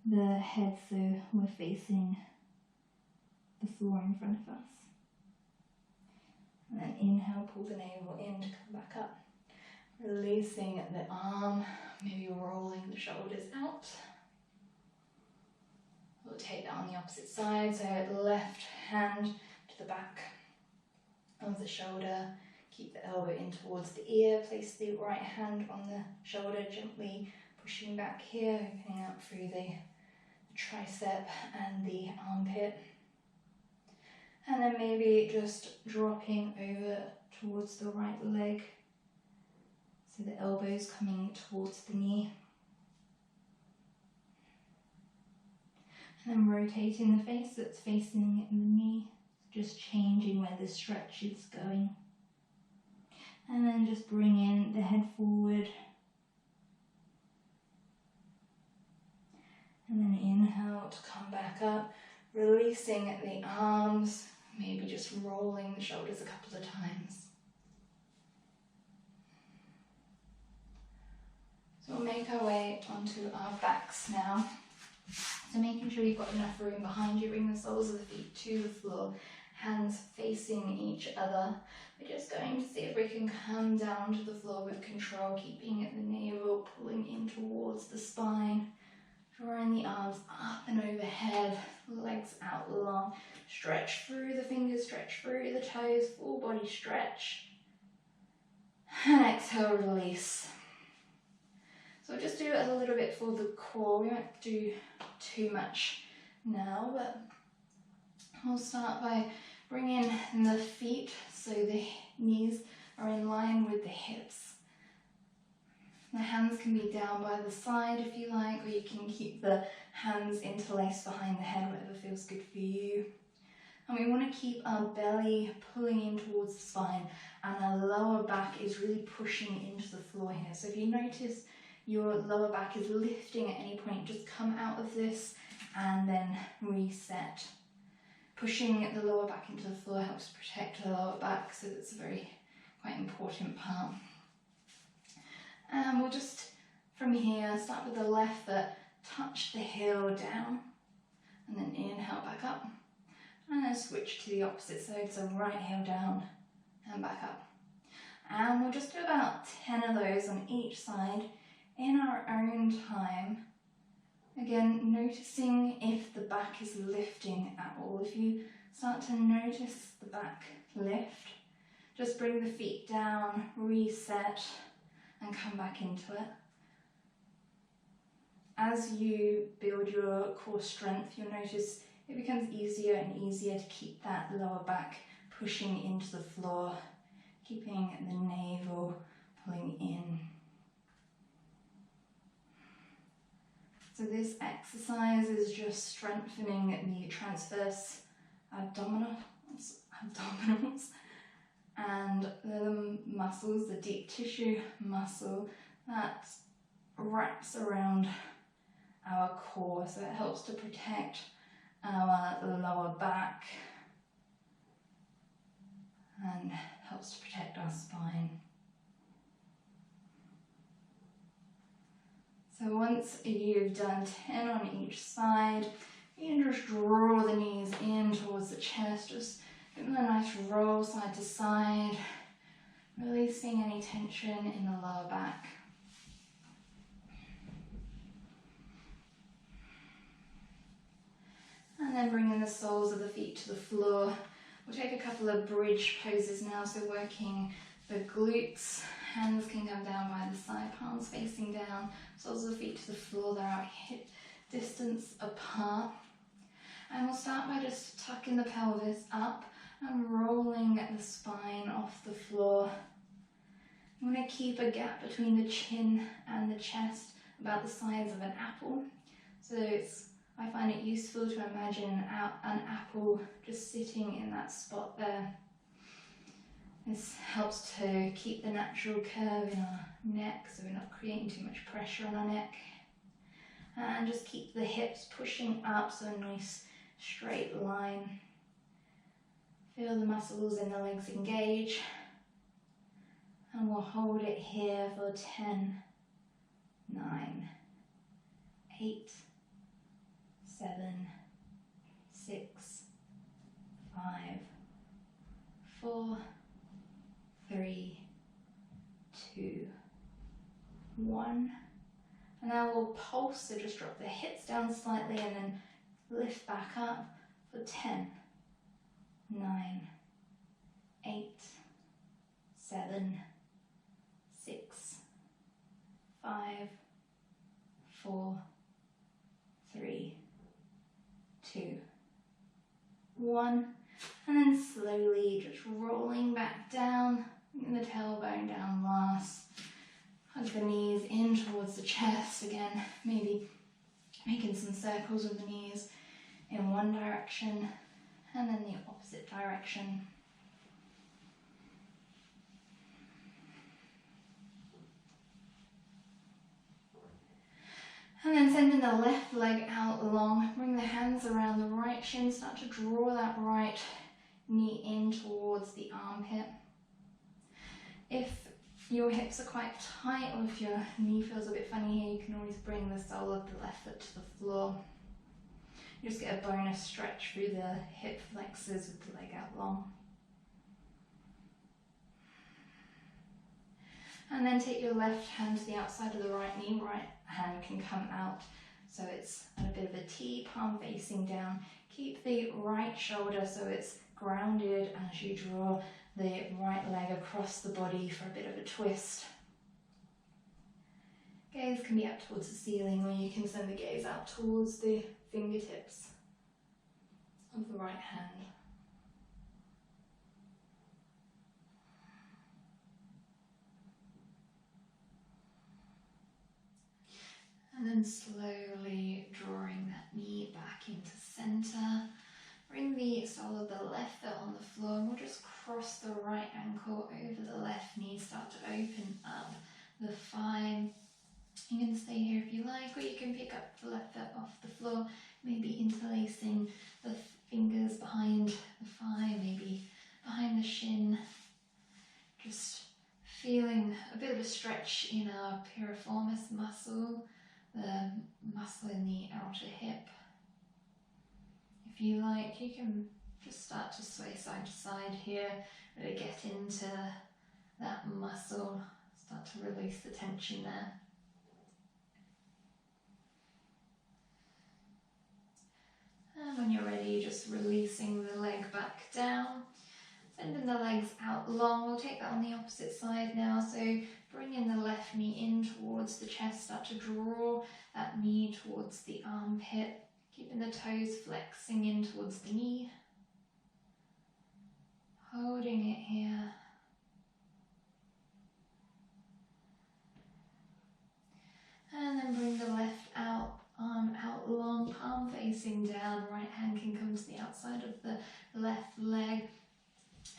the head so we're facing the floor in front of us. And then inhale, pull the navel in to come back up. Releasing the arm, maybe rolling the shoulders out. We'll take that on the opposite side, so the left hand to the back of the shoulder. Keep the elbow in towards the ear, place the right hand on the shoulder, gently pushing back here, opening up through the tricep and the armpit. And then maybe just dropping over towards the right leg. So the elbows coming towards the knee. And then rotating the face that's facing the knee. Just changing where the stretch is going. And then just bringing the head forward. And then inhale to come back up. Releasing the arms. Maybe just rolling the shoulders a couple of times. So we'll make our way onto our backs now. So making sure you've got enough room behind you, bring the soles of the feet to the floor, hands facing each other. We're just going to see if we can come down to the floor with control, keeping the navel pulling in towards the spine, drawing the arms up and overhead, legs out long, stretch through the fingers, stretch through the toes, full body stretch, and exhale, release. So we'll just do it a little bit for the core. We won't do too much now, but we'll start by bringing the feet so the knees are in line with the hips. The hands can be down by the side if you like, or you can keep the hands interlaced behind the head, whatever feels good for you. And we want to keep our belly pulling in towards the spine, and our lower back is really pushing into the floor here. So if you notice your lower back is lifting at any point, just come out of this and then reset. Pushing the lower back into the floor helps protect the lower back, so that's a quite important part. And we'll just, from here, start with the left foot, touch the heel down, and then inhale back up. And then switch to the opposite side, so right heel down and back up. And we'll just do about 10 of those on each side in our own time. Again, noticing if the back is lifting at all. If you start to notice the back lift, just bring the feet down, reset, and come back into it. As you build your core strength, you'll notice it becomes easier and easier to keep that lower back pushing into the floor, keeping the navel pulling in. So this exercise is just strengthening the transverse abdominals and the muscles, the deep tissue muscle that wraps around our core, so it helps to protect our lower back and helps to protect our spine. So once you've done 10 on each side, you can just draw the knees in towards the chest, just give them a nice roll side to side, releasing any tension in the lower back. And then bringing the soles of the feet to the floor. We'll take a couple of bridge poses now, so working the glutes. Hands can come down by the side, palms facing down, soles of the feet to the floor, they're out hip distance apart. And we'll start by just tucking the pelvis up and rolling the spine off the floor. I'm going to keep a gap between the chin and the chest about the size of an apple. So I find it useful to imagine an apple just sitting in that spot there. This helps to keep the natural curve in our neck, so we're not creating too much pressure on our neck. And just keep the hips pushing up, so a nice straight line. Feel the muscles in the legs engage. And we'll hold it here for 10, 9, 8, 7, 6, 5, 4, 3, 2, 1. And now we'll pulse, so just drop the hips down slightly and then lift back up for 10, 9, 8, 7, 6, 5, 4, 3, 2, 1. And then slowly just rolling back down, and the tailbone down last. Hug the knees in towards the chest again, maybe making some circles with the knees in one direction and then the opposite direction. And then sending the left leg out long, bring the hands around the right shin, start to draw that right knee in towards the armpit. If your hips are quite tight or if your knee feels a bit funny here, you can always bring the sole of the left foot to the floor. Just get a bonus stretch through the hip flexors with the leg out long. And then take your left hand to the outside of the right knee, right hand can come out. So it's at a bit of a T, palm facing down. Keep the right shoulder so it's grounded as you draw the right leg across the body for a bit of a twist. Gaze can be up towards the ceiling, or you can send the gaze out towards the fingertips of the right hand. And then slowly drawing that knee back into center. Bring the sole of the left foot on the floor, and we'll just cross the right ankle over the left knee, start to open up the thigh. You can stay here if you like, or you can pick up the left foot off the floor, maybe interlacing the fingers behind the thigh, maybe behind the shin. Just feeling a bit of a stretch in our piriformis muscle, the muscle in the outer hip. If you like, you can just start to sway side to side here, really get into that muscle, start to release the tension there. And when you're ready, just releasing the leg back down, sending the legs out long. We'll take that on the opposite side now, so bringing the left knee in towards the chest, start to draw that knee towards the armpit. Keeping the toes flexing in towards the knee. Holding it here. And then bring the left arm out long, palm facing down. Right hand can come to the outside of the left leg.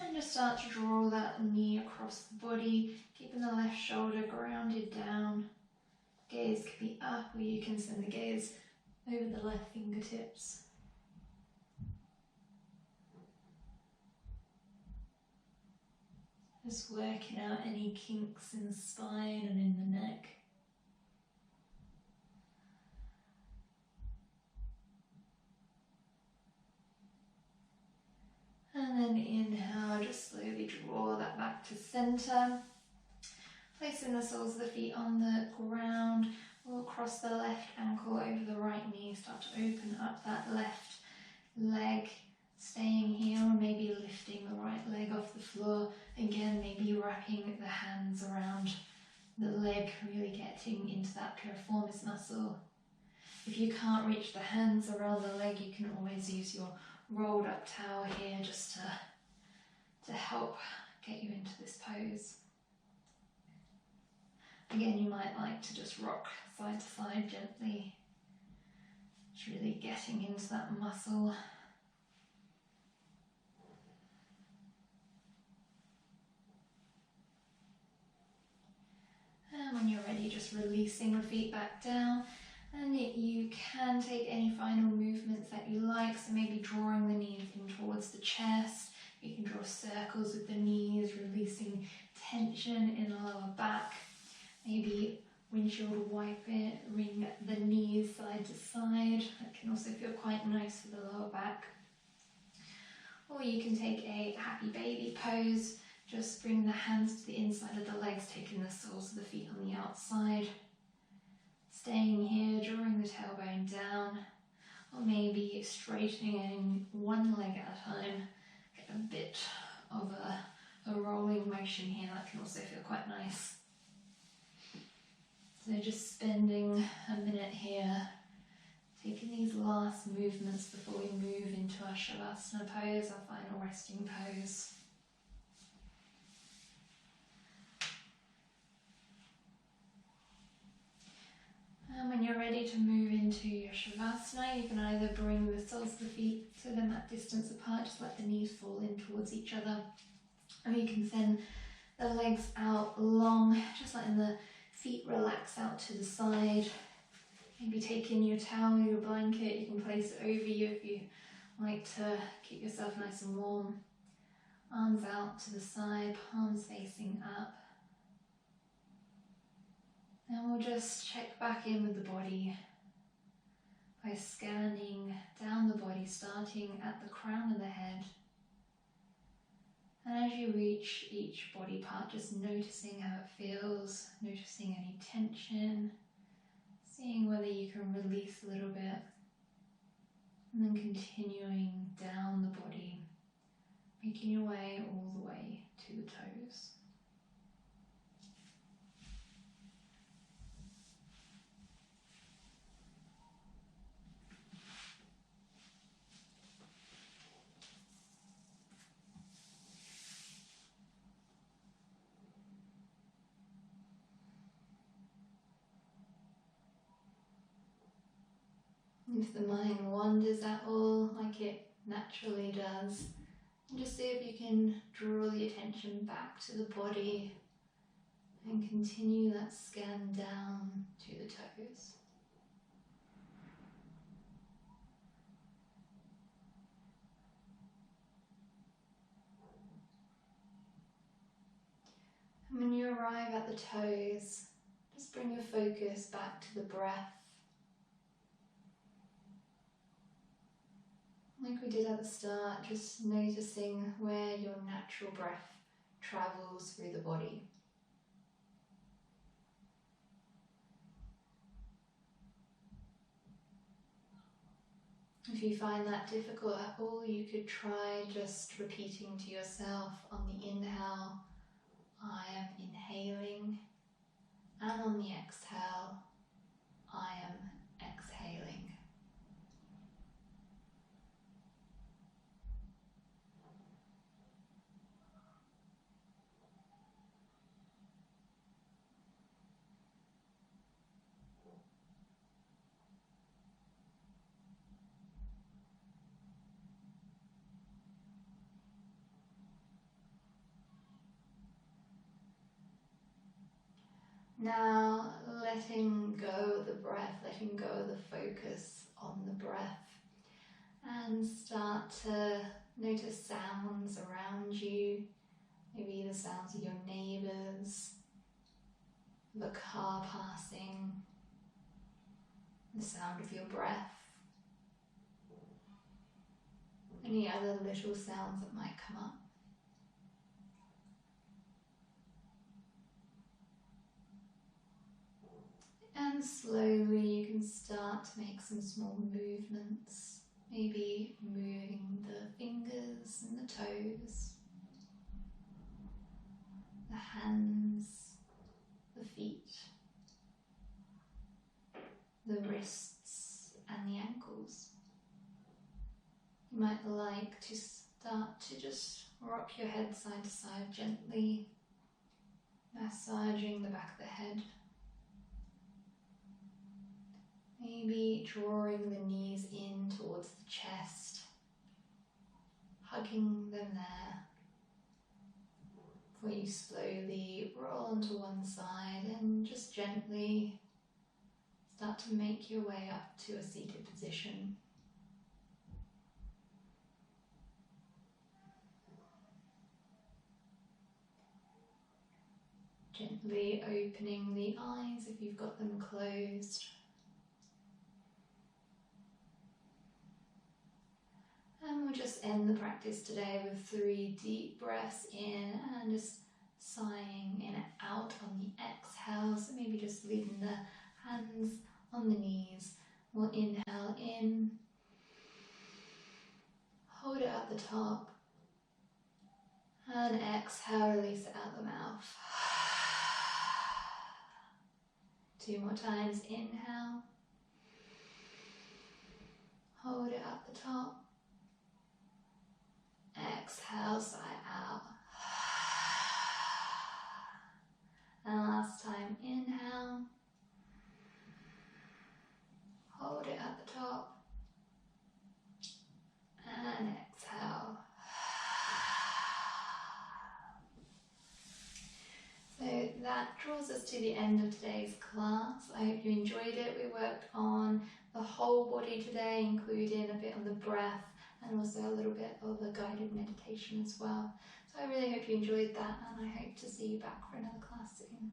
And just start to draw that knee across the body, keeping the left shoulder grounded down. Gaze could be up, or you can send the gaze over the left fingertips. Just working out any kinks in the spine and in the neck. And then inhale, just slowly draw that back to center. Placing the soles of the feet on the ground. We'll cross the left ankle over the right knee, start to open up that left leg, staying here, or maybe lifting the right leg off the floor. Again, maybe wrapping the hands around the leg, really getting into that piriformis muscle. If you can't reach the hands around the leg, you can always use your rolled up towel here just to help get you into this pose. Again, you might like to just rock side to side gently, just really getting into that muscle. And when you're ready, just releasing the feet back down. And you can take any final movements that you like, so maybe drawing the knees in towards the chest. You can draw circles with the knees, releasing tension in the lower back. Maybe windshield wiping the knees side to side. That can also feel quite nice for the lower back. Or you can take a happy baby pose. Just bring the hands to the inside of the legs, taking the soles of the feet on the outside. Staying here, drawing the tailbone down. Or maybe straightening one leg at a time. Get a bit of a rolling motion here. That can also feel quite nice. So just spending a minute here, taking these last movements before we move into our Shavasana pose, our final resting pose. And when you're ready to move into your Shavasana, you can either bring the soles of the feet to the mat distance apart, just let the knees fall in towards each other. Or you can send the legs out long, just letting the feet relax out to the side. Maybe taking your towel, your blanket, you can place it over you if you like to keep yourself nice and warm. Arms out to the side, palms facing up. And we'll just check back in with the body by scanning down the body, starting at the crown of the head. And as you reach each body part, just noticing how it feels, noticing any tension, seeing whether you can release a little bit, and then continuing down the body, making your way all the way to the toes. If the mind wanders at all, like it naturally does, just see if you can draw the attention back to the body and continue that scan down to the toes. And when you arrive at the toes, just bring your focus back to the breath. Like we did at the start, just noticing where your natural breath travels through the body. If you find that difficult at all, you could try just repeating to yourself on the inhale, I am inhaling, and on the exhale, I am exhaling. Now letting go of the breath, letting go of the focus on the breath, and start to notice sounds around you, maybe the sounds of your neighbours, the car passing, the sound of your breath, any other little sounds that might come up. And slowly you can start to make some small movements, maybe moving the fingers and the toes, the hands, the feet, the wrists and the ankles. You might like to start to just rock your head side to side gently, massaging the back of the head. Maybe drawing the knees in towards the chest, hugging them there, before you slowly roll onto one side and just gently start to make your way up to a seated position. Gently opening the eyes if you've got them closed. And we'll just end the practice today with 3 deep breaths in and just sighing in and out on the exhale. So maybe just leaving the hands on the knees. We'll inhale in, hold it at the top, and exhale, release it out the mouth. 2 more times, inhale, hold it at the top. Exhale, sigh out. And last time, inhale. Hold it at the top. And exhale. So that draws us to the end of today's class. I hope you enjoyed it. We worked on the whole body today, including a bit on the breath, and also a little bit of a guided meditation as well. So I really hope you enjoyed that, and I hope to see you back for another class soon.